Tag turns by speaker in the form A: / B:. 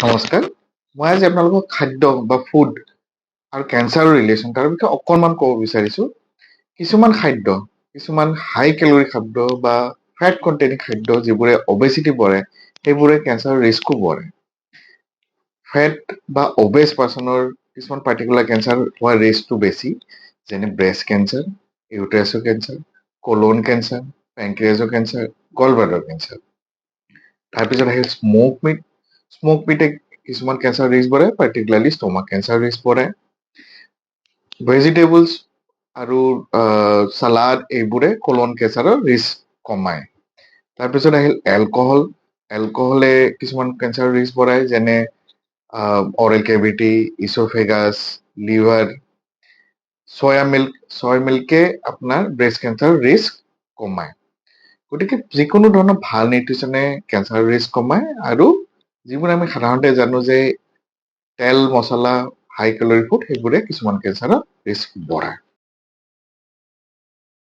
A: নমস্কাৰ। মই আজি আপোনালোকক খাদ্য বা ফুড আৰু কেঞ্চাৰৰ ৰিলেশ্যন তাৰ বিষয়ে অকণমান ক'ব বিচাৰিছোঁ। কিছুমান খাদ্য, কিছুমান হাই কেলৰি খাদ্য বা ফেট কণ্টেইনিং খাদ্য যিবোৰে অবেচিটি বঢ়ায়, সেইবোৰে কেঞ্চাৰৰ ৰিস্কো বঢ়ায়। ফেট বা অবেজ পাৰ্চনৰ কিছুমান পাৰ্টিকুলাৰ কেঞ্চাৰ হোৱাৰ ৰিস্কটো বেছি, যেনে ব্ৰেষ্ট কেঞ্চাৰ, ইউটেৰাছৰ কেঞ্চাৰ, কলন কেঞ্চাৰ, পেংক্ৰিয়াছৰ কেঞ্চাৰ, গল ব্লাডাৰ কেঞ্চাৰ। তাৰপিছত আহিল স্মোক মিটে কিছুমান কেঞ্চাৰ ৰিস্ক বঢ়ায়, পাৰ্টিকুলাৰলি ষ্টমাক কেঞ্চাৰ ৰিস্ক বঢ়ায়। ভেজিটেবলছ আৰু চালাড এইবোৰে কলন কেঞ্চাৰৰ ৰিস্ক কমায়। তাৰপিছত আহিল এলকহলে কিছুমান কেঞ্চাৰৰ ৰিস্ক বঢ়ায়, যেনে অৰেল কেভিটি, ইছ'ফেগাছ, লিভাৰ। ছয় মিল্কে আপোনাৰ ব্ৰেষ্ট কেঞ্চাৰৰ ৰিস্ক কমায়। গতিকে যিকোনো ধৰণৰ ভাল নিউট্ৰিচনে কেঞ্চাৰৰ ৰিস্ক কমায়, আৰু যিবোৰ আমি সাধাৰণতে জানো যে তেল মছলা হাই কেলৰি ফুড, সেইবোৰে কিছুমান কেঞ্চাৰৰ ৰিস্ক বঢ়ায়।